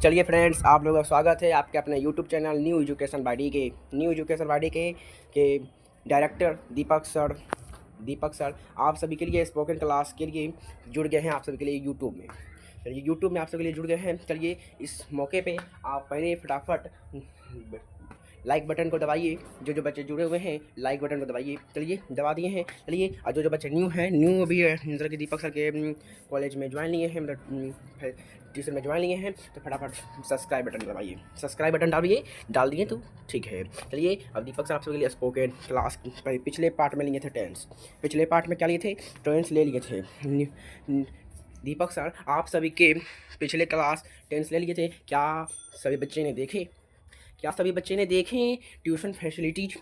चलिए फ्रेंड्स, आप लोगों का स्वागत है आपके अपने यूट्यूब चैनल न्यू एजुकेशन बाडी के डायरेक्टर दीपक सर आप सभी के लिए स्पोकन क्लास के लिए जुड़ गए हैं। आप सभी के लिए यूट्यूब में चलिए यूट्यूब में आप सभी के लिए जुड़ गए हैं। चलिए इस मौके पे आप पहले फटाफट लाइक बटन को दबाइए। जो बच्चे जुड़े हुए हैं लाइक बटन को दबाइए। चलिए दबा दिए हैं। चलिए और जो बच्चे न्यू अभी मतलब कि दीपक सर के कॉलेज में ज्वाइन लिए हैं, मतलब ट्यूशन में ज्वाइन लिए हैं, तो फटाफट सब्सक्राइब बटन दबाइए। सब्सक्राइब बटन डाल दिए तो ठीक है। चलिए अब दीपक सर आप सबके लिए स्पोकन क्लास पिछले पार्ट में लिए थे टेंस। पिछले पार्ट में क्या लिए थे? टेंस ले लिए थे। दीपक सर आप सभी के पिछले क्लास टेंस ले लिए थे। क्या सभी बच्चे ने देखे? ट्यूशन फैसिलिटीज़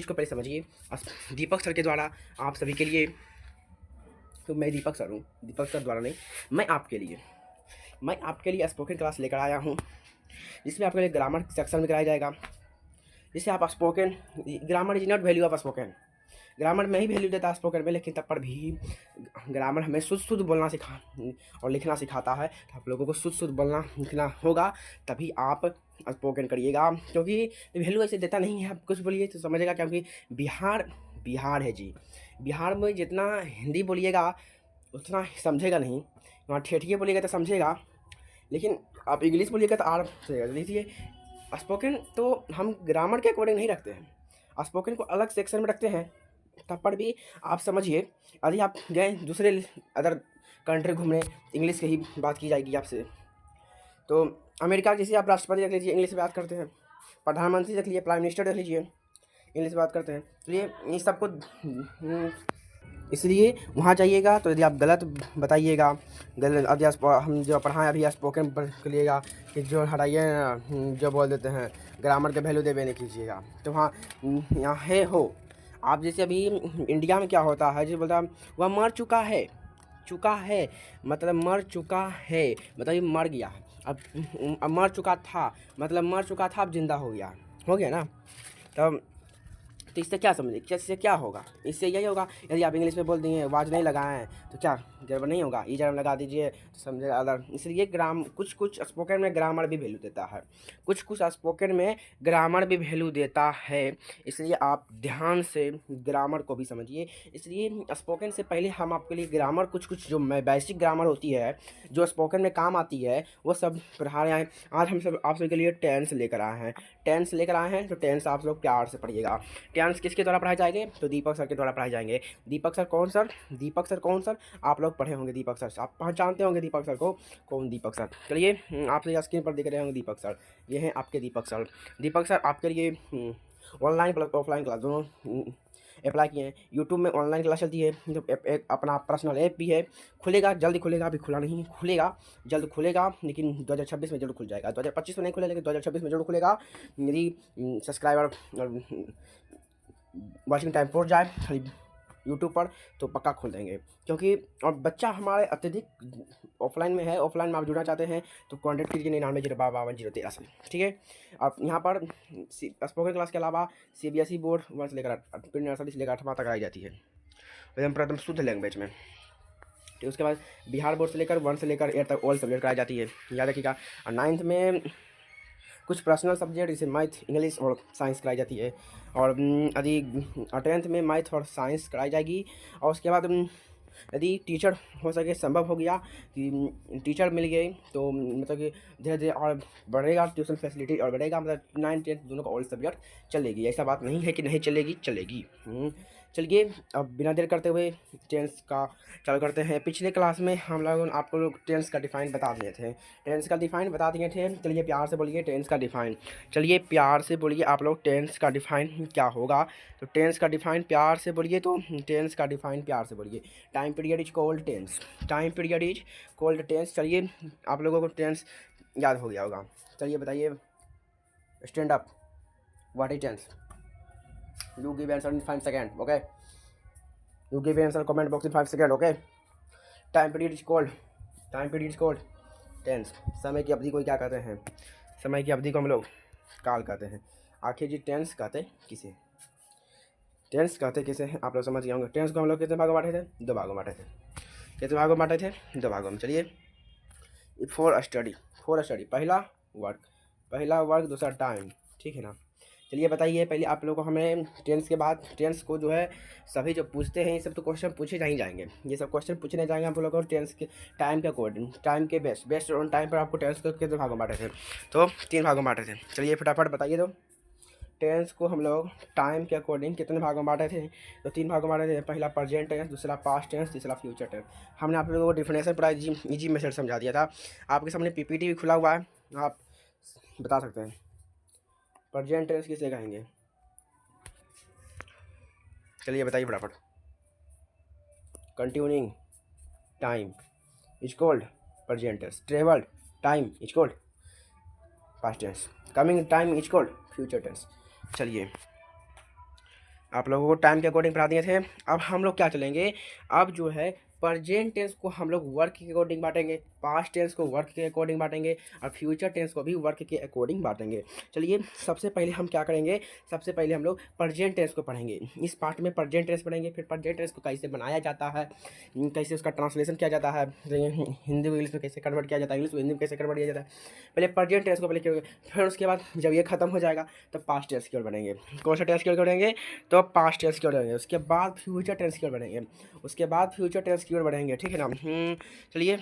को पहले समझिए। दीपक सर के द्वारा आप सभी के लिए, तो मैं दीपक सर हूँ, दीपक सर द्वारा नहीं, मैं आपके लिए स्पोकन क्लास लेकर आया हूँ, जिसमें आपके लिए ग्रामर सेक्शन में कराया जाएगा। जिससे आप spoken grammar is not value of spoken, grammar में ही वैल्यू देता है स्पोकन में, लेकिन तब पर भी ग्रामर हमें शुद्ध बोलना और लिखना सिखाता है। तो आप लोगों को शुद्ध बोलना लिखना होगा, तभी आप स्पोकन करिएगा। क्योंकि वैल्यू ऐसे देता नहीं है, आप कुछ बोलिए तो समझेगा। क्योंकि बिहार है जी, बिहार में जितना हिंदी बोलिएगा उतना समझेगा नहीं। वहाँ ठेठिए बोलिएगा तो समझेगा, लेकिन आप इंग्लिश बोलिएगा तो आराम से लीजिए। स्पोकन तो हम ग्रामर के अकॉर्डिंग नहीं रखते हैं, स्पोकन को अलग सेक्शन में रखते हैं। तब पर भी आप समझिए, यदि आप गए दूसरे अदर कंट्री घूमने, इंग्लिश की ही बात की जाएगी आपसे। तो अमेरिका जैसे आप राष्ट्रपति रख लीजिए, इंग्लिश में बात करते हैं। प्रधानमंत्री रख लीजिए, प्राइम मिनिस्टर रख लीजिए, इंग्लिश बात करते हैं। इसलिए इन सबको इसलिए वहाँ जाइएगा तो यदि आप गलत बताइएगा, गलत यदि हम जो पढ़ाएँ अभी स्पोकन करिएगा कि जो हटाइए जो बोल देते हैं ग्रामर के वैल्यू देवे नहीं कीजिएगा, तो वहाँ यहाँ है हो। आप जैसे अभी इंडिया में क्या होता है, जो बोलता है वह मर चुका है मतलब मर चुका है, मतलब ये मर गया। अब मर चुका था मतलब मर चुका था, अब जिंदा हो गया ना। तब तो इससे क्या समझिए, इससे क्या होगा? इससे यही होगा, यदि आप इंग्लिश में बोल दिए आवाज़ नहीं लगाएं तो क्या गड़बड़ नहीं होगा? ई जब लगा दीजिए तो समझेगा अदर। इसलिए कुछ स्पोकन में ग्रामर भी वैल्यू देता है, कुछ स्पोकन में ग्रामर भी वैल्यू देता है। इसलिए आप ध्यान से ग्रामर को भी समझिए। इसलिए स्पोकन से पहले हम आपके लिए ग्रामर कुछ जो बेसिक ग्रामर होती है, जो स्पोकन में काम आती है, वो सब पढ़ा रहे हैं। आज हम सब आप सबके लिए टेंस लेकर आए हैं। तो टेंस आप लोग प्यार से पढ़िएगा। टेंस किसके द्वारा पढ़ाए जाएंगे? तो दीपक सर के द्वारा पढ़ाए जाएंगे। दीपक सर कौन सर? आप लोग पढ़े होंगे दीपक सर, आप पहचानते होंगे दीपक सर को। कौन दीपक सर? चलिए आप स्क्रीन पर दिख रहे होंगे दीपक सर, ये हैं आपके दीपक सर आपके लिए ऑनलाइन प्लस ऑफलाइन क्लास दोनों अप्लाई किए हैं। यूट्यूब में ऑनलाइन क्लास चलती है, जो एक अपना पर्सनल ऐप भी है, खुलेगा जल्दी खुलेगा, अभी खुला नहीं, खुलेगा जल्द खुलेगा, लेकिन 2026 में जरूर खुल जाएगा। 2025 में नहीं खुलेगा, लेकिन 2026 में जरूर खुलेगा। मेरी सब्सक्राइबर और वॉचिंग टाइम पहुँच जाए यूट्यूब पर तो पक्का खोल देंगे। क्योंकि और बच्चा हमारे अत्यधिक ऑफलाइन में है, ऑफलाइन में आप जुड़ना चाहते हैं तो कॉन्टैक्ट कीजिए 9905521013 से, ठीक है। आप यहाँ पर स्पोकन क्लास के अलावा CBSE बोर्ड 1 से लेकर प्री नर्सरी से लेकर 8वां तक आई जाती है, एकदम प्रथम शुद्ध लैंग्वेज में। तो उसके बाद बिहार बोर्ड से लेकर 1 से लेकर 8 तक ऑल सब्जेक्ट कराई जाती है, याद रखिएगा। और 9th में कुछ पर्सनल सब्जेक्ट जैसे मैथ, इंग्लिश और साइंस कराई जाती है। और यदि 10th में मैथ और साइंस कराई जाएगी। और उसके बाद यदि टीचर हो सके, संभव हो गया कि टीचर मिल गए, तो मतलब कि धीरे धीरे और बढ़ेगा ट्यूशन फैसिलिटी और बढ़ेगा, मतलब 9th 10th दोनों का ऑल सब्जेक्ट चलेगी। ऐसा बात नहीं है कि नहीं चलेगी। चलिए अब बिना देर करते हुए टेंस का चालू करते हैं। पिछले क्लास में हम लोगों ने आपको लोग टेंस का डिफाइन बता दिए थे। चलिए प्यार से बोलिए टेंस का डिफाइन। चलिए प्यार से बोलिए आप लोग टेंस का डिफाइन क्या होगा? तो टेंस का डिफाइन प्यार से बोलिए, तो टेंस का डिफाइन प्यार से बोलिए। Time period is called tense. चलिए आप लोगों को टेंस याद हो गया होगा। चलिए बताइए, stand up, what is tense? You give answer in 5 seconds, okay? You give answer comment box in 5 seconds, okay? Time period is called tense। समय की अवधि को क्या कहते हैं? समय की अवधि को हम लोग काल कहते हैं। आखिर जी टेंस कहते किसे हैं? आप लोग समझ गए होंगे। टेंस को हम लोग कितने भागों में बांटे थे? 2 भागों में बांटे थे। कितने भागों में बांटे थे? 2 भागों में। चलिए फॉर फॉर स्टडी, पहला वर्क दूसरा टाइम, ठीक है ना। चलिए बताइए, पहले आप लोगों को हमें टेंस के बाद टेंस को जो है सभी जो पूछते हैं ये सब तो क्वेश्चन पूछे नहीं जाएंगे, ये सब क्वेश्चन पूछने जाएंगे आप लोगों को टेंस के टाइम के अकॉर्डिंग, टाइम के बेस्ट ऑन टाइम पर आपको टेंस को कितने भागों में बांटे थे, तो 3 भागों में बांटे थे। चलिए फटाफट बताइए, तो टेंस को हम लोग टाइम के अकॉर्डिंग कितने भागों में बांटे थे, तो 3 भागों में बांटे थे। पहला प्रेजेंट टेंस, दूसरा पास्ट टेंस, तीसरा फ्यूचर टेंस। हमने आप लोगों को डिफिनेशन पूरा इजी मेथड समझा दिया था। आपके सामने पीपीटी भी खुला हुआ है, आप बता सकते हैं प्रेजेंट टेंस किसे कहेंगे। चलिए बताइए फटाफट। Continuing time is called present tense, travelled time is called past tense, coming time is called future tense. चलिए आप लोगों को टाइम के अकॉर्डिंग पढ़ा दिए थे। अब हम लोग क्या चलेंगे, अब जो है प्रेजेंट टेंस को हम लोग वर्क के अकॉर्डिंग बांटेंगे, पास्ट टेंस को वर्क के अकॉर्डिंग बांटेंगे और फ्यूचर टेंस को भी वर्क के अकॉर्डिंग बांटेंगे। चलिए सबसे पहले हम क्या करेंगे, सबसे पहले हम लोग प्रेजेंट टेंस को पढ़ेंगे। इस पार्ट में प्रेजेंट टेंस पढ़ेंगे, फिर प्रेजेंट टेंस को कैसे बनाया जाता है, कैसे उसका ट्रांसलेशन किया जाता है, हिंदी को इंग्लिश में कैसे कन्वर्ट किया जाता है, इंग्लिश को हिंदी में कैसे कन्वर्ट किया जाता है। पहले प्रेजेंट टेंस को पहले, फिर उसके बाद जब ये खत्म हो जाएगा तो पास्ट टेंस की ओर बढ़ेंगे। कौन सा टेंस की ओर बढ़ेंगे, तो पास्ट टेंस की ओर बढ़ेंगे। उसके बाद फ्यूचर टेंस की ओर बढ़ेंगे, उसके बाद फ्यूचर टेंस की ओर बढ़ेंगे, ठीक है ना। चलिए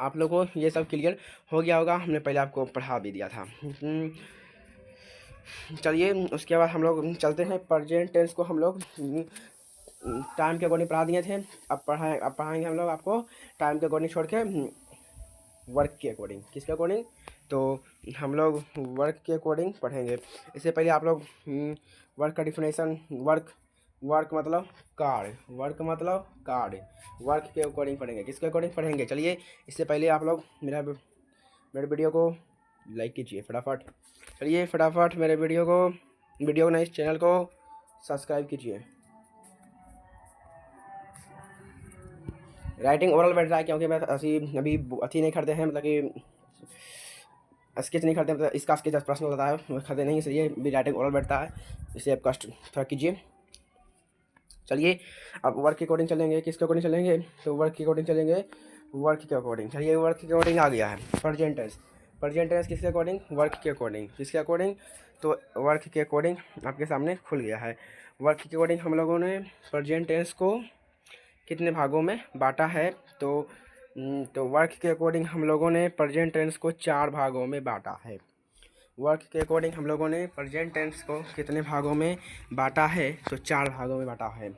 आप लोगों को ये सब क्लियर हो गया होगा, हमने पहले आपको पढ़ा भी दिया था। चलिए उसके बाद हम लोग चलते हैं प्रेजेंट टेंस को हम लोग टाइम के अकॉर्डिंग पढ़ा दिए थे। अब पढ़ाएंगे हम लोग आपको टाइम के अकॉर्डिंग छोड़ के वर्क के अकॉर्डिंग। किसके अकॉर्डिंग, तो हम लोग वर्क के अकॉर्डिंग पढ़ेंगे। इससे पहले आप लोग वर्क का डिफिनेशन, वर्क मतलब कार्य, वर्क के अकॉर्डिंग पढ़ेंगे। किसके अकॉर्डिंग पढ़ेंगे, चलिए इससे पहले आप लोग मेरे वीडियो को लाइक कीजिए फटाफट। चलिए फटाफट मेरे वीडियो को नहीं, इस चैनल को सब्सक्राइब कीजिए। राइटिंग ओरल बैठ रहा है क्योंकि मैं अभी अथी नहीं करते हैं, मतलब कि स्केच नहीं करते, मतलब इसका स्केच प्रश्न होता है वो करते नहीं, इसलिए भी राइटिंग ओरल बैठता है, इसे आप कष्ट थोड़ा कीजिए। चलिए अब वर्क के अकॉर्डिंग चलेंगे। किसके अकॉर्डिंग चलेंगे, तो वर्क के अकॉर्डिंग चलेंगे, वर्क के अकॉर्डिंग। चलिए वर्क के अकॉर्डिंग आ गया है प्रेजेंट टेंस किसके अकॉर्डिंग, वर्क के अकॉर्डिंग। किसके अकॉर्डिंग, तो वर्क के अकॉर्डिंग आपके सामने खुल गया है। वर्क के अकॉर्डिंग हम लोगों ने प्रेजेंट टेंस को कितने भागों में बांटा है, तो वर्क के अकॉर्डिंग हम लोगों ने प्रेजेंट टेंस को 4 भागों में बांटा है। वर्क के अकॉर्डिंग हम लोगों ने प्रेजेंट टेंस को कितने भागों में बांटा है, तो 4 भागों में बांटा है।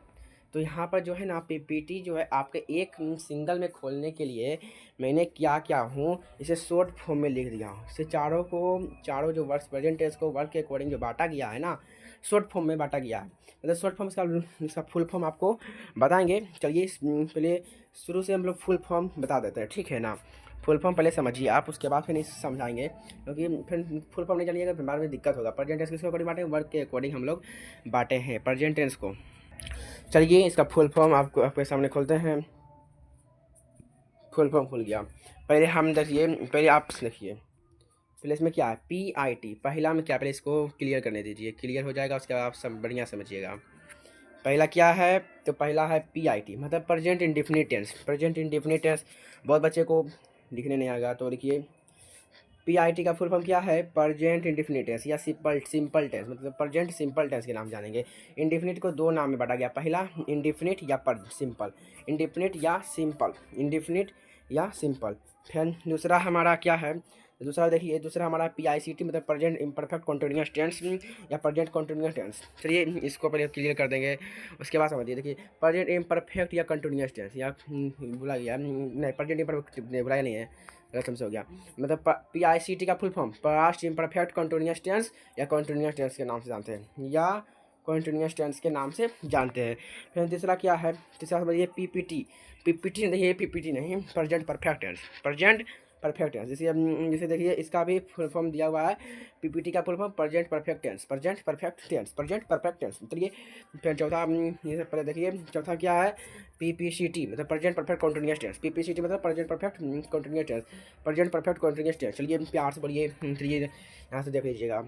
तो यहाँ पर जो है ना पीपीटी जो है आपके एक सिंगल में खोलने के लिए मैंने क्या हूँ, इसे शॉर्ट फॉर्म में लिख दिया हूँ। इसे चारों जो वर्क प्रेजेंट टेंस को वर्क के अकॉर्डिंग जो बांटा गया है ना, शॉर्ट फॉर्म में बांटा गया है। मतलब शॉर्ट फॉर्म इसका फुल फॉर्म आपको बताएंगे। चलिए पहले शुरू से हम लोग फुल फॉर्म बता देते हैं, ठीक है ना। फुल फॉर्म पहले समझिए आप, उसके बाद फिर नहीं समझाएंगे, क्योंकि फिर फुल फॉर्म नहीं जानिएगा फिर बाद में दिक्कत होगा। प्रेजेंट टेंस किसके अकॉर्डिंग बांटे, वर्क के अकॉर्डिंग हम लोग बांटे हैं प्रेजेंट टेंस को। चलिए इसका फुल फॉर्म आपके सामने खोलते हैं। फुल फॉर्म खुल गया। पहले हम देखिए, पहले आप देखिए, पहले इसमें क्या है, PIT। पहला में क्या, पहले इसको क्लियर करने दीजिए, क्लियर हो जाएगा उसके बाद आप सब बढ़िया समझिएगा। पहला क्या है, तो पहला है PIT, मतलब present indefinite tense. Present indefinite tense बहुत बच्चे को लिखने नहीं आएगा, तो लिखिए PIT का फुल फॉर्म क्या है, प्रेजेंट इंडेफिनिट टेंस या सिंपल टेंस, मतलब प्रेजेंट सिंपल टेंस के नाम जानेंगे। इंडेफिनिट को 2 नाम में बांटा गया, पहला इंडेफिनिट या सिंपल, इंडेफिनिट या सिंपल। फिर दूसरा हमारा क्या है, दूसरा देखिए, दूसरा हमारा PICT, मतलब प्रेजेंट इम्परफेक्ट कॉन्टिन्यूअस टेंस या प्रेजेंट कॉन्टिन्यूअस टेंस। चलिए इसको पहले क्लियर कर देंगे, उसके बाद समझिए। देखिए प्रेजेंट इम्परफेक्ट या कंटिन्यूअस टेंस, या भुला गया नहीं, प्रेजेंट इम्परफेक्ट भुलाया नहीं है, गलत हमसे हो गया। मतलब PICT का full form past imperfect continuous tense या कॉन्टिन्यूअस टेंस के नाम से जानते हैं, या कॉन्टिन्यूअस टेंस के नाम से जानते हैं। फिर तीसरा क्या है, तीसरा समझिए PPT नहीं, PPT नहीं, present perfect tense, present perfect tense. जैसे देखिए इसका भी फुल फॉर्म दिया हुआ है, PPT का full form present perfect tense, present perfect tense. चलिए फिर चौथा, ये सब पहले देखिए, चौथा क्या है, PPCT, मतलब present perfect continuous tense. PPCT मतलब present perfect continuous tense, present perfect continuous tense. चलिए प्यार से बोलिए, चलिए यहाँ से देख लीजिएगा।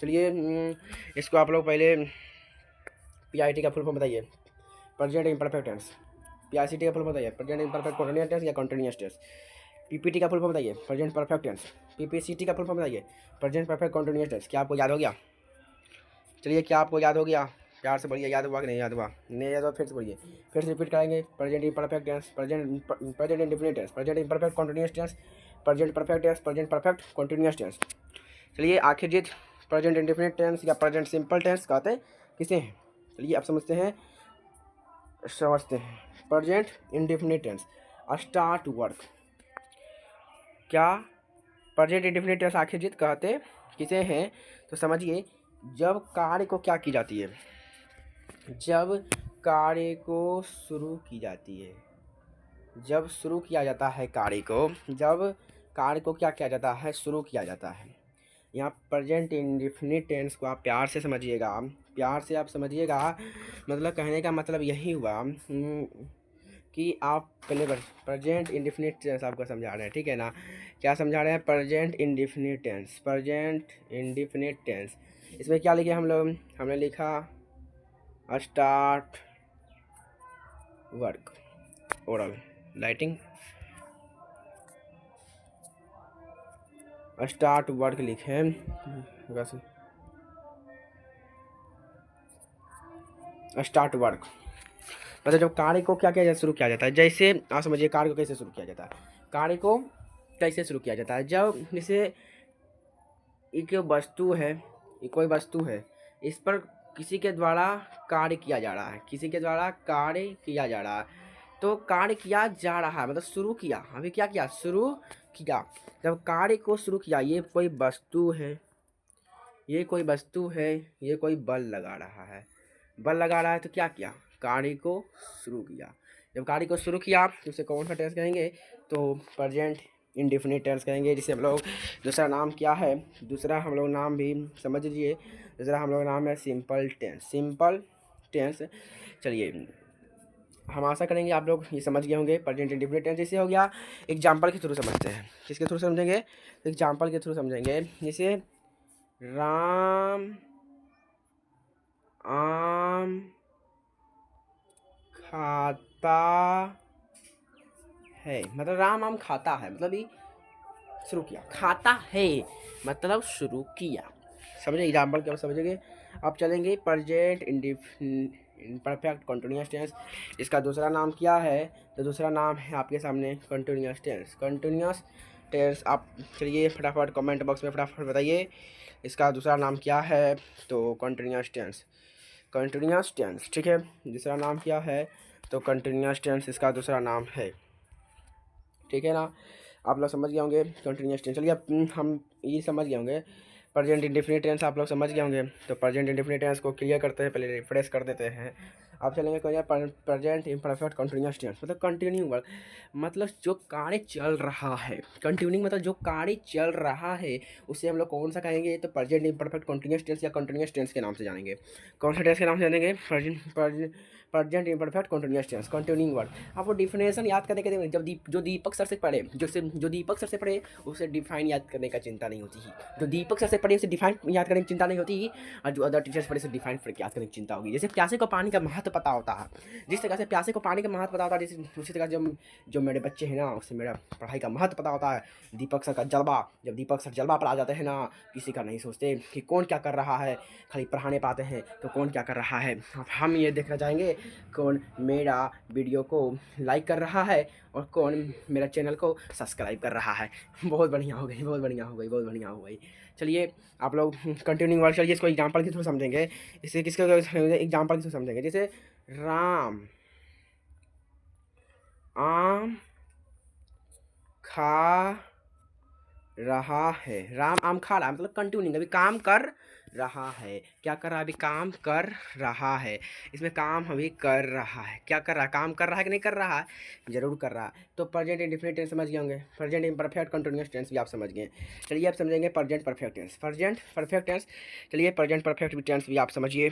चलिए इसको आप लोग पहले PIT का फुल फॉर्म बताइए, प्रेजेंट इम्परफेक्ट टेंस। PICT का फुल फॉर्म बताइए, प्रेजेंट इम्परफेक्ट कॉन्टिन्यूअस टेंस या कॉन्टिन्यूअस टेंस। पीपीटी का फुल फॉर्म बताइए, प्रेजेंट परफेक्ट टेंस। पीपीसीटी का फुल फॉर्म बताइए, प्रेजेंट परफेक्ट कंटिन्यूअस टेंस। क्या आपको याद हो गया? चलिए, क्या आपको याद हो गया? प्यार से बोलिए, याद हुआ कि नहीं याद हुआ? नहीं याद हुआ फिर से बोलिए, फिर से रिपीट कराएंगे। Present imperfect tense, present indefinite tense, present imperfect continuous tense, present perfect tense, present perfect continuous tense. चलिए, आखिर जीत प्रेजेंट इंडेफिनिट टेंस या प्रेजेंट सिंपल टेंस कहते किसे हैं? चलिए अब समझते हैं। Present indefinite tense, start work. क्या प्रेजेंट इंडेफिनिट टेंस आखिर जीत कहते किसे हैं? तो समझिए, जब कार्य को क्या की जाती है, जब कार्य को शुरू की जाती है, जब शुरू किया जाता है कार्य को, जब कार्य को क्या किया जाता है, शुरू किया जाता है। यहाँ प्रेजेंट इंडेफिनिट टेंस को आप प्यार से समझिएगा, प्यार से आप समझिएगा। मतलब कहने का मतलब यही हुआ कि आप पहले प्रेजेंट इंडेफिनिट टेंस आपको समझा रहे हैं, ठीक है ना? क्या समझा रहे हैं? Present indefinite tense, present indefinite tense. इसमें क्या लिखे हम लोग? हमने लिखा start work, oral writing, start work लिखे बस। स्टार्ट वर्क मतलब जब कार्य को क्या किया जाता है, शुरू किया जाता है। जैसे आप समझिए, कार्य को कैसे शुरू किया जाता है, कार्य को कैसे शुरू किया जाता है? जब जैसे एक वस्तु है, कोई वस्तु है, इस पर किसी के द्वारा कार्य किया जा रहा है, किसी के द्वारा कार्य किया जा रहा है। तो कार्य किया जा रहा है मतलब शुरू किया, अभी क्या किया? शुरू किया। जब कार्य को शुरू किया, ये कोई वस्तु है, ये कोई वस्तु है, ये कोई बल लगा रहा है, बल लगा रहा है, तो क्या किया? कार्य को शुरू किया। जब कार्य को शुरू किया तो उसे कौन सा टेंस कहेंगे? तो प्रेजेंट इंडेफिनिट टेंस कहेंगे, जिसे हम लोग दूसरा नाम क्या है, दूसरा हम लोग नाम भी समझ लीजिए, दूसरा हम लोग नाम है सिंपल टेंस, सिंपल टेंस। चलिए, हम आशा करेंगे आप लोग ये समझ गए होंगे। प्रेजेंट इंडेफिनिट टेंस जैसे हो गया, एग्जाम्पल के थ्रू समझते हैं। किसके थ्रू समझेंगे? एग्जाम्पल के थ्रू समझेंगे। जैसे राम आम खाता है, मतलब राम आम खाता है मतलब ये शुरू किया, खाता है मतलब शुरू किया। समझे? एग्जाम्पल क्या समझेंगे? अब चलेंगे प्रेजेंट इम्परफेक्ट कंटिन्यूअस टेंस। इसका दूसरा नाम क्या है? तो दूसरा नाम है आपके सामने कंटिन्यूअस टेंस, कंटिन्यूअस टेंस। आप चलिए फटाफट कमेंट बॉक्स में फटाफट बताइए इसका दूसरा नाम क्या है। तो कंटिन्यूअस टेंस, कंटिन्यूअस टेंस, ठीक है। दूसरा नाम क्या है? तो कंटिन्यूअस टेंस इसका दूसरा नाम है, ठीक है ना? आप लोग समझ गए होंगे कंटिन्यूअस टेंस। चलिए अब हम ये समझ गए होंगे प्रेजेंट इंडेफिनिट टेंस, आप लोग समझ गए होंगे। तो प्रेजेंट इंडेफिनिट टेंस को क्लियर करते हैं, पहले रिफ्रेश कर देते हैं। अब चलेंगे प्रेजेंट इम्परफेक्ट कंटिन्यूअस टेंस, मतलब कंटिन्यू वर्क, मतलब जो कार्य चल रहा है। कंटिन्यूइंग मतलब जो कार्य चल रहा है उसे हम लोग कौन सा कहेंगे? तो प्रेजेंट इम्परफेक्ट कंटिन्यूअस टेंस या कंटिन्यूअस टेंस के नाम से जानेंगे। कौन सा टेंस के नाम से जानेंगे? Present imperfect continuous tense, continuing work. आपको डिफिनेशन याद करने के लिए जब जो दीपक सर से पढ़े, जो दीपक सर से पढ़े उसे डिफाइन याद करने का चिंता नहीं होती है। जो दीपक सर से पढ़े उसे डिफाइन याद करने की चिंता नहीं होती, और जो अदर टीचर्स पढ़े उसे डिफाइन याद करने की चिंता होगी। जैसे प्यासे को पानी का महत्व पता होता है, जिस तरह से प्यासे को पानी का महत्व पता होता है, जैसे उसी तरह जो मेरे बच्चे हैं ना, उससे मेरा पढ़ाई का महत्व पता होता है। दीपक सर का जलवा, जब दीपक सर जलवा पर आ जाते हैं ना, किसी का नहीं सोचते कि कौन क्या कर रहा है, खाली पढ़ाने पाते हैं तो कौन क्या कर रहा है। अब हम ये देखना चाहेंगे कौन मेरा वीडियो को लाइक कर रहा है और कौन मेरा चैनल को सब्सक्राइब कर रहा है। बहुत बढ़िया हो गई, बहुत बढ़िया हो गई, बहुत बढ़िया हो गई। चलिए आप लोग कंटिन्यूइंग वर्ड, चलिए इसको एग्जांपल के थ्रू समझेंगे। इसे किसके एग्जांपल के थ्रू समझेंगे? जैसे राम आम खा रहा है, राम आम खा रहा है मतलब कंटिन्यूइंग, अभी काम कर रहा है। क्या कर रहा है? अभी काम कर रहा है। इसमें काम अभी कर रहा है, क्या कर रहा है? काम कर रहा है कि नहीं कर रहा है? जरूर कर रहा है। तो प्रेजेंट इंडेफिनिट टेंस समझ गए होंगे, प्रेजेंट इम्परफेक्ट कंटिन्यूअस टेंस भी आप समझ गए। चलिए अब समझेंगे present perfect tense, present perfect tense. चलिए प्रेजेंट परफेक्ट टेंस भी आप समझिए,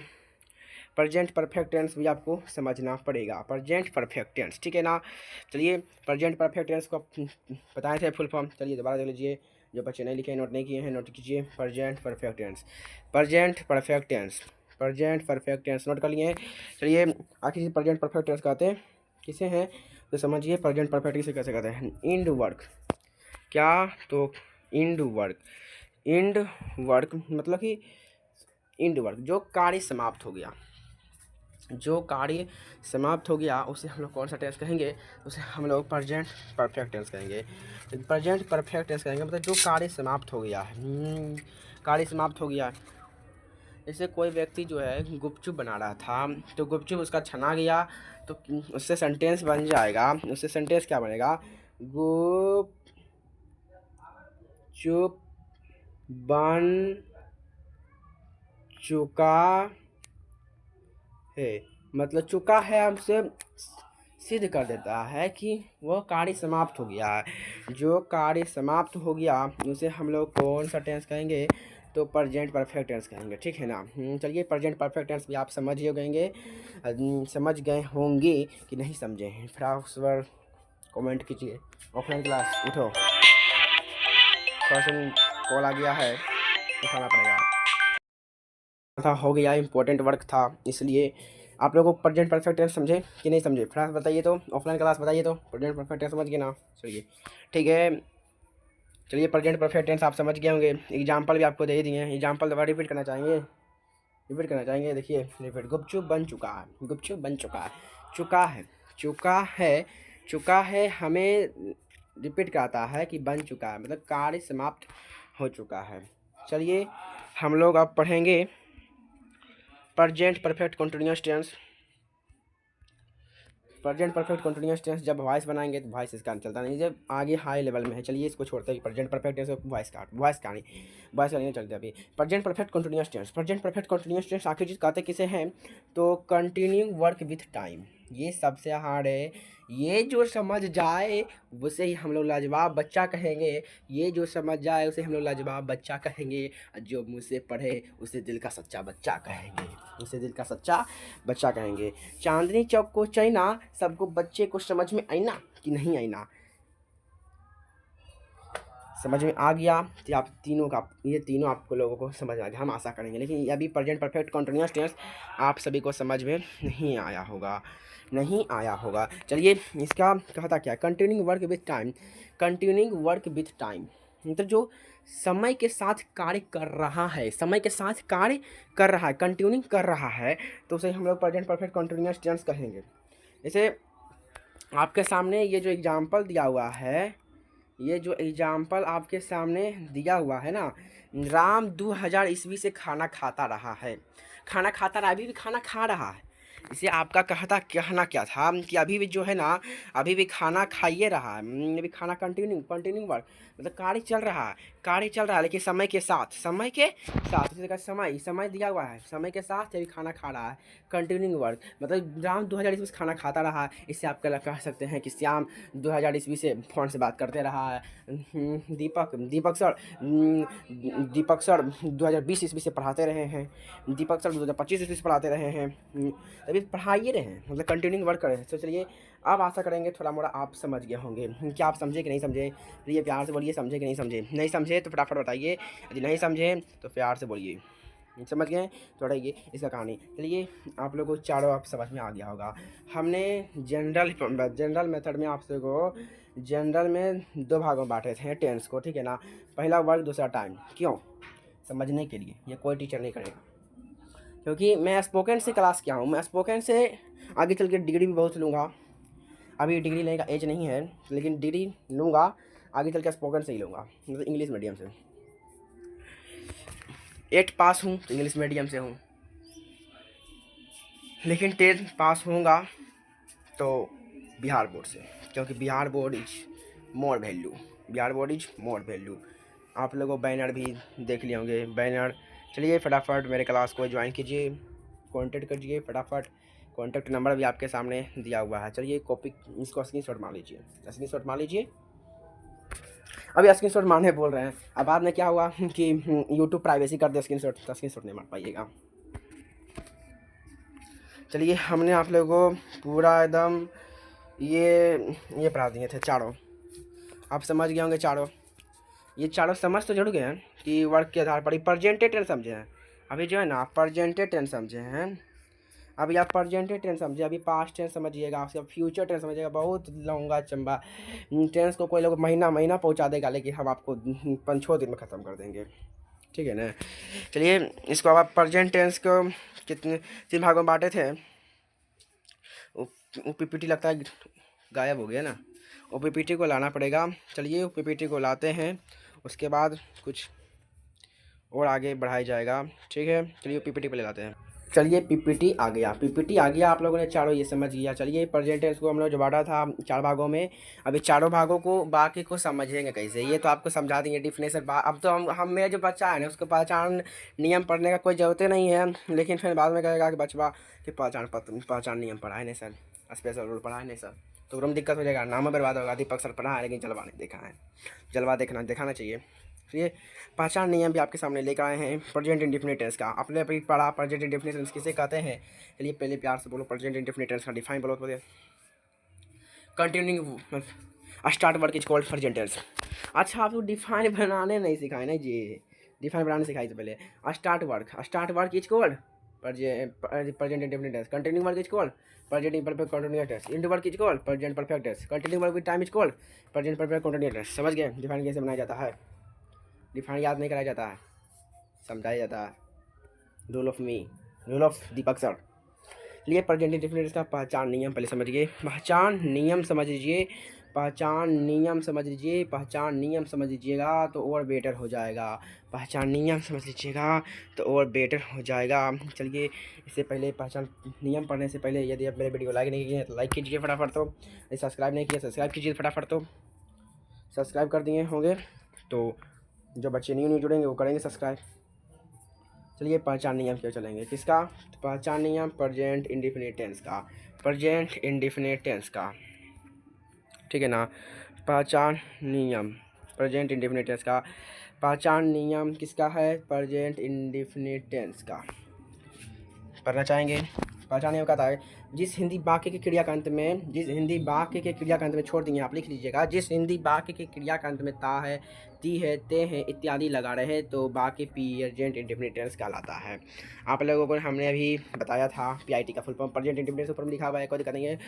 प्रेजेंट परफेक्ट टेंस भी आपको समझना पड़ेगा, प्रेजेंट परफेक्ट टेंस, ठीक है ना? चलिए प्रेजेंट परफेक्ट टेंस को बताए थे फुल फॉर्म, चलिए दोबारा देख लीजिए। जो बच्चे नहीं लिखे, नोट नहीं किए हैं, नोट कीजिए। Present perfect tense, present perfect tense, present perfect tense note कर लिए। चलिए आखिर प्रेजेंट परफेक्ट टेंस कहते हैं किसे हैं? तो समझिए प्रेजेंट परफेक्ट किसे कैसे कहते हैं? इंड वर्क, क्या, तो इंड वर्क। इंड वर्क मतलब कि इंड वर्क जो कार्य समाप्त हो गया, जो कार्य समाप्त हो गया उसे हम लोग कौन सा टेंस कहेंगे, उसे हम लोग प्रेजेंट परफेक्ट टेंस कहेंगे। प्रेजेंट परफेक्ट टेंस कहेंगे मतलब जो कार्य समाप्त हो गया है, कार्य समाप्त हो गया। जैसे कोई व्यक्ति जो है गुपचुप बना रहा था, तो गुपचुप उसका छना गया, तो उससे सेंटेंस बन जाएगा, उससे सेंटेंस क्या बनेगा, गुपचुप बन चुका है। मतलब चुका है हमसे सिद्ध कर देता है कि वह कार्य समाप्त हो गया है। जो कार्य समाप्त हो गया उसे हम लोग कौन सा टेंस कहेंगे, तो प्रेजेंट परफेक्ट टेंस कहेंगे, ठीक है ना। चलिए प्रेजेंट परफेक्ट टेंस भी आप समझ ही गएंगे, समझ गए होंगे कि नहीं समझे हैं, फिर आप उस पर कमेंट कीजिए। ऑफलाइन क्लास उठो, थोड़ा सा कॉल आ गया है, उठाना पड़ेगा था, हो गया इंपॉर्टेंट वर्क था, इसलिए आप लोगों को प्रेजेंट परफेक्ट टेंस समझे कि नहीं समझे, फिर बताइए। तो ऑफलाइन क्लास बताइए, तो प्रेजेंट परफेक्ट टेंस समझ गए ना। चलिए ठीक है, चलिए प्रेजेंट परफेक्ट टेंस आप समझ गए होंगे। एग्जाम्पल भी आपको दे दिए हैं, एग्जाम्पल दोबारा रिपीट करना चाहेंगे, रिपीट करना चाहेंगे। देखिए रिपीट, गुपचुप बन चुका है, गुपचुप बन चुका है, चुका है, चुका है, चुका है हमें रिपीट कराता है कि बन चुका है, मतलब कार्य समाप्त हो चुका है। चलिए हम लोग अब पढ़ेंगे present perfect continuous tense. Present perfect continuous tense जब वॉइस बनाएंगे तो वॉइस इसका चलता नहीं, जब आगे हाई लेवल में है। चलिए इसको छोड़ते हैं, प्रेजेंट परफेक्ट टेंस वॉइस का नहीं चलते अभी। Present perfect continuous tense, present perfect continuous tense आखिर चीज़ कहते किसे हैं, तो कंटिन्यूइंग वर्क विथ टाइम। ये सबसे हार्ड है, ये जो समझ जाए उसे ही हम लोग लाजवाब बच्चा कहेंगे, ये जो समझ जाए उसे हम लोग लाजवाब बच्चा कहेंगे, जो मुझसे पढ़े उसे दिल का सच्चा बच्चा कहेंगे, उसे दिल का सच्चा बच्चा कहेंगे। चांदनी चौक को चैना, सबको बच्चे को समझ में आईना कि नहीं आईना, समझ में आ गया कि आप तीनों का, ये तीनों आपको लोगों को समझ आ गया, हम आशा करेंगे। लेकिन अभी प्रेजेंट परफेक्ट कंटीन्यूअस टेंस आप सभी को समझ में नहीं आया होगा, नहीं आया होगा। चलिए इसका कहता क्या, continuing work with time. Continuing work with time मतलब जो समय के साथ कार्य कर रहा है, समय के साथ कार्य कर रहा है, कंटिन्यूइंग कर रहा है, तो उसे हम लोग प्रेजेंट परफेक्ट कंटीन्यूअस टेंस कहेंगे। जैसे आपके सामने ये जो एग्जाम्पल दिया हुआ है, ये जो एग्जाम्पल आपके सामने दिया हुआ है ना, राम 2000 ईस्वी से खाना खाता रहा है, खाना खाता रहा, अभी भी खाना खा रहा है। इसे आपका कहना क्या था कि अभी भी जो है ना, अभी भी खाना खाइए रहा है, अभी खाना कंटिन्यू वर्क मतलब कार्य चल रहा है, कार्य चल रहा है, लेकिन समय के साथ, समय के साथ उसे कहा समय, समय दिया हुआ है, समय के साथ अभी खाना खा रहा है, कंटिन्यूइंग वर्क मतलब राम 2000 ईस्वी से खाना खाता रहा है। इससे आप कह सकते हैं कि श्याम 2000 ईस्वी से फ़ोन से बात करते रहा है। दीपक सर 2020 ईस्वी से पढ़ाते रहे हैं, दीपक सर 2025 ईस्वी से पढ़ाते रहे हैं, अभी पढ़ाइए रहे हैं, मतलब कंटिन्यूइंग वर्क कर रहे हैं। तो चलिए अब आशा करेंगे थोड़ा मोड़ा आप समझ गए होंगे। क्या आप समझे कि नहीं समझे, ये प्यार से बोलिए, समझे कि नहीं समझे, नहीं समझे तो फटाफट बताइए, यदि नहीं समझे तो प्यार से बोलिए, समझ गए थोड़ा ये इसका कहानी। चलिए आप लोगों को चारों आप समझ में आ गया होगा। हमने जनरल मेथड में आपसे को जनरल में दो भागों में बांटे थे टेंस को, ठीक है ना। पहला वर्क, दूसरा टाइम। क्यों, समझने के लिए, ये कोई टीचर नहीं करेगा, क्योंकि मैं स्पोकन से क्लास किया हूँ, मैं स्पोकन से आगे चल के डिग्री भी बहुत लूँगा। अभी डिग्री लेने का एज नहीं है, लेकिन डिग्री लूँगा आगे चल के स्पोकन से ही लूँगा, मतलब इंग्लिश मीडियम से। 8 पास हूँ तो इंग्लिश मीडियम से हूँ, लेकिन 10 पास होऊंगा तो बिहार बोर्ड से, क्योंकि Bihar board is more value, Bihar board is more value. आप लोगों बैनर भी देख लिए होंगे, बैनर। चलिए फटाफट मेरे क्लास को ज्वाइन कीजिए, कांटेक्ट कीजिए फटाफट, कॉन्टैक्ट नंबर भी आपके सामने दिया हुआ है। चलिए कॉपी इसको स्क्रीनशॉट मार लीजिए, स्क्रीनशॉट मार लीजिए। अभी स्क्रीनशॉट मारने बोल रहे हैं, अब बाद में क्या हुआ कि यूट्यूब प्राइवेसी कर दे, स्क्रीनशॉट नहीं मार पाइएगा। चलिए हमने आप लोगों को पूरा एकदम ये पढ़ा दिए थे चारों, आप समझ गए होंगे चारों, ये चारों समझ तो जरूर गए हैं कि वर्क के आधार पर ही प्रेजेंट टेंस समझे हैं। अभी जो है ना प्रेजेंट टेंस समझे हैं, अभी आप प्रेजेंट टेंस समझिए, अभी पास्ट टेंस समझिएगा, उसके बाद फ्यूचर टेंस समझिएगा। बहुत लंबा चंबा टेंस को कोई लोग महीना महीना पहुंचा देगा, लेकिन हम आपको 5-6 दिन में ख़त्म कर देंगे, ठीक है ना। चलिए इसको अब आप प्रेजेंट टेंस को कितने 3 भागों में बांटे थे। वो पीपीटी लगता है गायब हो गया ना, वो पीपीटी को लाना पड़ेगा। चलिए वो पीपीटी को लाते हैं, उसके बाद कुछ और आगे बढ़ाया जाएगा, ठीक है। चलिए पीपीटी पे ले लाते हैं। चलिए पीपीटी आ गया, पीपीटी आ गया। आप लोगों ने चारों ये समझ लिया। चलिए प्रेजेंट टेंस को हम लोग जो बांटा था 4 भागों में, अभी चारों भागों को बाकी को समझेंगे कैसे, ये तो आपको समझा देंगे डिफिनेशन। अब तो हम मेरा जो बच्चा है ना, उसको पहचान नियम पढ़ने का कोई ज़रूरत नहीं है, लेकिन फिर बाद में कहेगा कि बचवा कि पहचान नियम पढ़ा है नहीं सर, स्पेशल रूल पढ़ा है नहीं सर, तो एकदम दिक्कत हो जाएगा, नाम बर्बाद होगा। दीपक सर पढ़ा है लेकिन जलवा नहीं देखा है, जलवा दिखाना चाहिए। ये पहचान नियम भी आपके सामने लेकर आए हैं प्रेजेंट इंडेफिनिट टेंस का। आपने अभी पढ़ा प्रेजेंट इंडेफिनिट टेंस किसे कहते हैं। चलिए पहले प्यार से बोलो, प्रेजेंट इंडेफिनिट टेंस का डिफाइन बोलो। तो continuing start work is called present tense. अच्छा आपको डिफाइन बनाने नहीं सिखाए ना जी, डिफाइन बनाने सिखाई। तो पहले start work is called present indefinite tense. Continuing work is called present imperfect continuous tense. End work is called present perfect tense. Continuing work with time is called present perfect continuous tense. समझ गए define कैसे बनाया जाता है। Define याद नहीं कराया जाता है, समझाया जाता है। Rule of Deepak sir. लिए प्रेजेंट इंडेफिनिट का पहचान नियम पहले समझिए। पहचान नियम समझ लीजिएगा तो और बेटर हो जाएगा। पहचान नियम समझ लीजिएगा तो और बेटर हो जाएगा। चलिए इससे पहले पहचान नियम पढ़ने से पहले यदि आप मेरे वीडियो लाइक नहीं किए तो लाइक कीजिए फटाफट। तो सब्सक्राइब नहीं किया सब्सक्राइब कीजिए फटाफट। तो सब्सक्राइब कर दिए होंगे तो जो बच्चे न्यू जुड़ेंगे वो करेंगे सब्सक्राइब। चलिए पहचान नियम क्यों चलेंगे, किसका पहचान नियम प्रेजेंट इंडेफिनिट टेंस का, ठीक है ना। पहचान नियम प्रेजेंट इंडेफिनिट टेंस का पहचान नियम किसका है, प्रेजेंट इंडेफिनिट टेंस का पढ़ना चाहेंगे। पहचान नियम कहता है जिस हिंदी वाक्य के क्रिया के अंत में छोड़ देंगे आप लिख लीजिएगा। जिस हिंदी वाक्य के क्रिया के अंत में ता है, ती है, ते हैं इत्यादि लगा रहे तो बाकी प्रेजेंट इंडेफिनिट टेंस कहलाता है। आप लोगों को हमने अभी बताया था PIT का फुल फॉर्म प्रेजेंट इंडेफिनिट ऊपर में लिखा हुआ है, कोई दिक्कत नहीं है।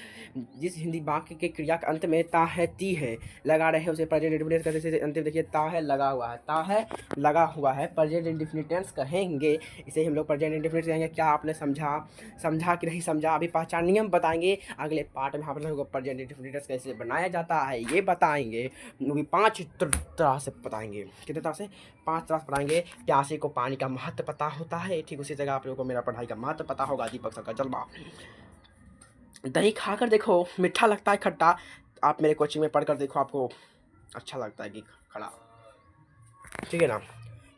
जिस हिंदी वाक्य के क्रिया के अंत में ता है, ती है लगा रहे उसे प्रेजेंट इंडेफिनिट कहते हैं। अंतिम देखिए ता है लगा हुआ है प्रेजेंट इंडेफिनिट टेंस कहेंगे। इसे हम लोग प्रेजेंट इंडेफिनिट कहेंगे। क्या आपने समझा कि नहीं समझा। अभी पहचान नियम बताएंगे अगले पार्ट में। आप लोगों को प्रेजेंट इंडेफिनिट टेंस कैसे बनाया जाता है ये बताएंगे। वो भी 5 तरह से बताएंगे। कितने तरह से, 5 तरह से बताएंगे। प्यासे को पानी का महत्व पता होता है, ठीक उसी जगह आप लोगों को मेरा पढ़ाई का महत्व पता होगा। दीपक सर का जलवा। दही खाकर देखो मीठा लगता है खट्टा, आप मेरे कोचिंग में पढ़कर देखो आपको अच्छा लगता है कि खड़ा, ठीक है ना।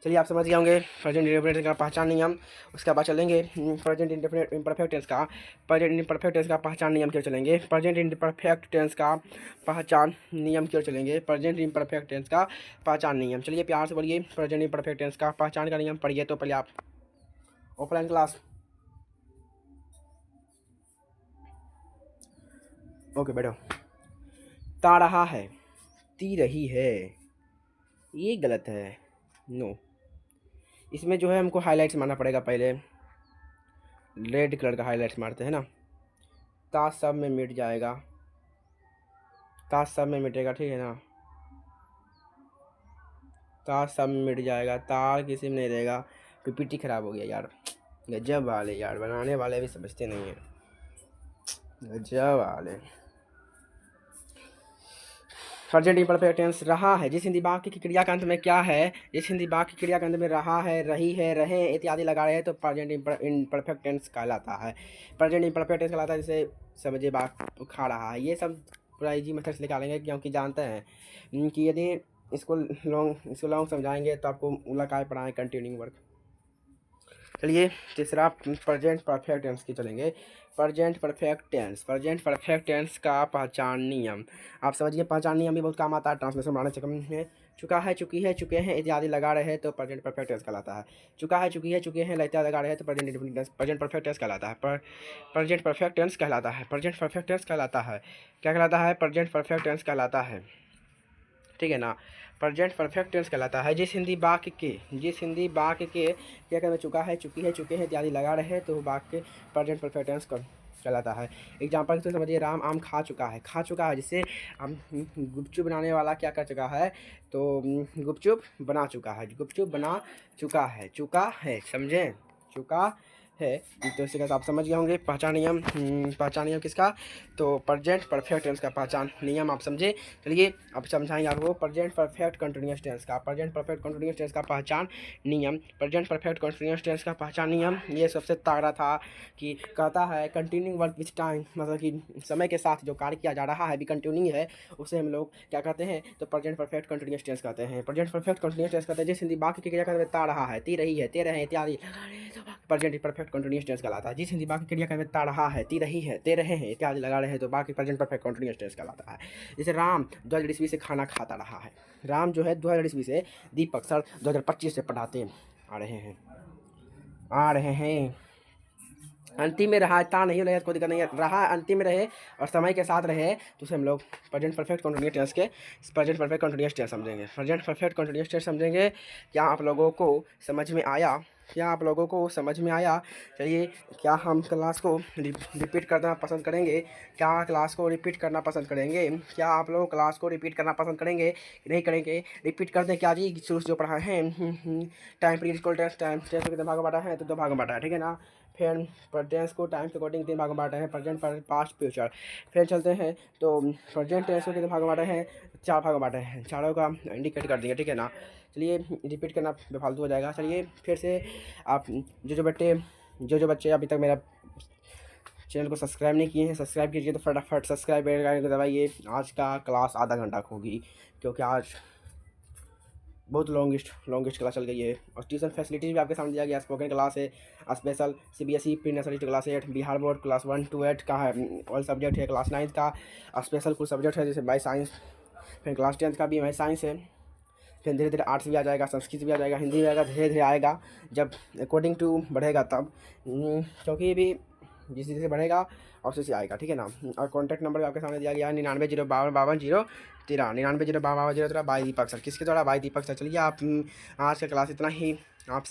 चलिए आप समझ गए होंगे प्रेजेंट इंडेफिनिट का पहचान नियम। उसके बाद चलेंगे प्रेजेंट इंडेफिनिट इम्परफेक्ट टेंस का। प्रेजेंट इम्परफेक्ट टेंस का पहचान नियम क्यों चलेंगे। प्रेजेंट इम्परफेक्ट टेंस का पहचान नियम क्यों चलेंगे। प्रेजेंट इम्परफेक्ट टेंस का पहचान नियम। चलिए प्यार से बोलिए प्रेजेंट इम्परफेक्ट टेंस का पहचान का नियम पढ़िए। तो पहले आप ऑफलाइन क्लास, ओके बैठो। ता रहा है, ती रही है, ये गलत है, नो। इसमें जो है हमको हाईलाइट्स मारना पड़ेगा। पहले रेड कलर का हाईलाइट्स मारते हैं ना, ता सब में मिट जाएगा, ता सब में मिटेगा, ठीक है ना। ता सब में मिट जाएगा, ता किसी में नहीं रहेगा। पीपीटी खराब हो गया यार, गजब वाले यार, बनाने वाले भी समझते नहीं है, गजब वाले। प्रेजेंट इम्परफेक्ट टेंस रहा है जिस हिंदी वाक्य की क्रिया के अंत में क्या है, जिस हिंदी वाक्य क्रिया के अंत में रहा है, रही है, रहे इत्यादि लगा रहे हैं तो प्रेजेंट इम्परफेक्ट टेंस कहलाता है। प्रेजेंट इम्परफेक्ट टेंस कहलाता है जैसे समझिए बात खा रहा है। ये सब पूरा इजी मेथड से निकालेंगे क्योंकि जानते हैं कि यदि इसको लॉन्ग समझाएंगे तो आपको उलकाय पढ़ाएँ कंटिन्यूइंग वर्क। चलिए तीसरा प्रेजेंट परफेक्ट टेंस की चलेंगे। प्रेजेंट परफेक्ट टेंस का पहचान नियम। आप समझिए पहचान नियम भी बहुत काम आता है ट्रांसलेशन बनाने से। कम में चुका है, चुकी है, चुके हैं इत्यादि लगा रहे हैं तो प्रेजेंट परफेक्ट टेंस कहलाता है। चुका है, चुकी है, चुके हैं इत्यादि लगा रहे हैं तो प्रेजेंट परफेक्ट टेंस कहलाता है। प्रेजेंट परफेक्ट टेंस कहलाता है। प्रेजेंट परफेक्ट टेंस कहलाता है। क्या कहलाता है, प्रेजेंट परफेक्ट टेंस कहलाता है, ठीक है ना। प्रेजेंट परफेक्ट टेंस कहलाता है जिस हिंदी वाक्य के क्या कर चुका है, चुकी है, चुके हैं इत्यादि लगा रहे तो वाक्य प्रेजेंट परफेक्ट टेंस कहलाता है। एग्जाम्पल तो समझिए, राम आम खा चुका है, जिससे हम गुपचुप बनाने वाला क्या कर चुका है, तो गुपचुप बना चुका है, समझे, चुका है। तो इसके बाद आप समझ गए होंगे पहचान नियम किसका, तो प्रेजेंट परफेक्ट टेंस का पहचान नियम आप समझे। चलिए अब समझाएंगे आपको प्रेजेंट परफेक्ट कंटिन्यूअस टेंस का पहचान नियम। ये सबसे तगड़ा था कि कहता है कंटिन्यूइंग वर्क विच टाइम, मतलब कि समय के साथ जो कार्य किया जा रहा है, अभी कंटिन्यूइंग है, उसे हम लोग क्या कहते हैं, तो प्रेजेंट परफेक्ट कंटिन्यूअस टेंस कहते हैं। प्रेजेंट परफेक्ट कंटिन्यूअस टेंस कहते हैं जिस हिंदी वाक्य की क्रिया कार्य में ता रहा है, ती रही है, ते रहे इत्यादि प्रेजेंट परफेक्ट कंटिन्यूअस टेंस कहलाता है। जिस हिंदी वाक्य क्रिया कार्य में ता रहा है, ती रही है, ते रहे हैं इत्यादि लगा रहे हैं तो बाकी प्रेजेंट परफेक्ट कंटिन्यूअस टेंस कहलाता है। जैसे राम 2000 ईस्वी से खाना खाता रहा है, राम जो है 2000 ईस्वी से दीपक सर 2025 से पढ़ाते आ रहे हैं। अंतिम में रहा, ता नहीं रहे कोई दिक्कत नहीं है, रहा अंतिम में रहे और समय के साथ रहे तो उसे हम लोग प्रेजेंट परफेक्ट कंटिन्यूअस टेंस समझेंगे। क्या आप लोगों को समझ में आया? चलिए, क्या हम क्लास को रिपीट करना पसंद करेंगे? क्या आप लोग क्लास को रिपीट करना पसंद करेंगे? नहीं करेंगे? रिपीट कर दें क्या जी, शुरू से जो पढ़ा है time period equal time tense को कितने भाग में बांटा है, तो 2 भाग में बांटा है, ठीक है ना। फिर टेंस को टाइम के अकॉर्डिंग 3 भाग में बांटा है, प्रेजेंट, पास्ट, फ्यूचर। फिर चलते हैं तो प्रेजेंट टेंस को कितने भाग में बांटे हैं, 4 भाग में बांटे हैं, चारों का इंडिकेट कर दिया, ठीक है ना। चलिए रिपीट करना बेफालतू हो जाएगा। चलिए फिर से आप जो बच्चे अभी तक मेरा चैनल को सब्सक्राइब नहीं किए हैं, सब्सक्राइब कीजिए, तो फटाफट सब्सक्राइब बेल को दबाइए। आज का क्लास आधा घंटा की होगी क्योंकि आज बहुत लॉन्गेस्ट क्लास चल गई है और ट्यूशन फैसिलिटीज भी आपके सामने दिया गया। स्पोकन क्लास है, special CBSE pre nursery to class 8, Bihar board class 1 to 8 का है, ऑल सब्जेक्ट है, क्लास 9 का स्पेशल कुछ सब्जेक्ट है जैसे बाई साइंस, फिर क्लास 10 का भी बाई साइंस है, फिर धीरे धीरे आर्ट्स भी आ जाएगा, संस्कृत भी आ जाएगा, हिंदी भी आएगा, धीरे धीरे आएगा जब अकॉर्डिंग टू बढ़ेगा तब, क्योंकि ये भी जिस से बढ़ेगा और उसी से आएगा, ठीक है ना। और कॉन्टैक्ट नंबर आपके सामने दिया गया है 990552 990552 बाई दीपक सर, किसके द्वारा, बाई दीपक सर। चलिए आप आज का क्लास इतना ही आज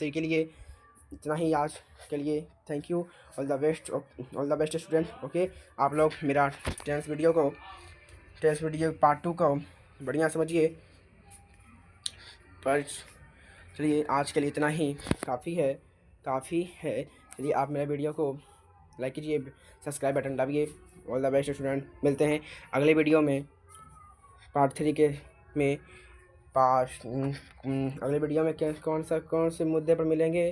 के लिए। Thank you, all the best student. Okay, आप लोग मेरा टेंस वीडियो पार्ट 2 को बढ़िया समझिए। पर चलिए आज के लिए इतना ही काफ़ी है। चलिए आप मेरे वीडियो को लाइक कीजिए, सब्सक्राइब बटन दबाइए। ऑल द बेस्ट स्टूडेंट, मिलते हैं अगले वीडियो में पार्ट 3 के में। अगले वीडियो में कौन से मुद्दे पर मिलेंगे,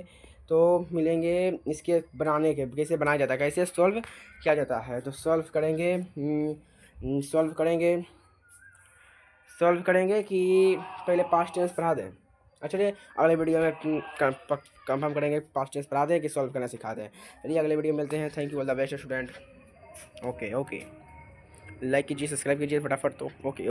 तो मिलेंगे इसके बनाने के, कैसे बनाया जाता है, कैसे सॉल्व किया जाता है, तो सॉल्व करेंगे कि पहले पास्ट टेंस पढ़ा दें। अच्छा चलिए अगले वीडियो में कंफर्म करेंगे, पास्ट टेंस पढ़ा दें कि सॉल्व करना सिखा दें। चलिए अगले वीडियो में मिलते हैं। Thank you, all the best student. Okay, like कीजिए, सब्सक्राइब कीजिए फटाफट, तो ओके।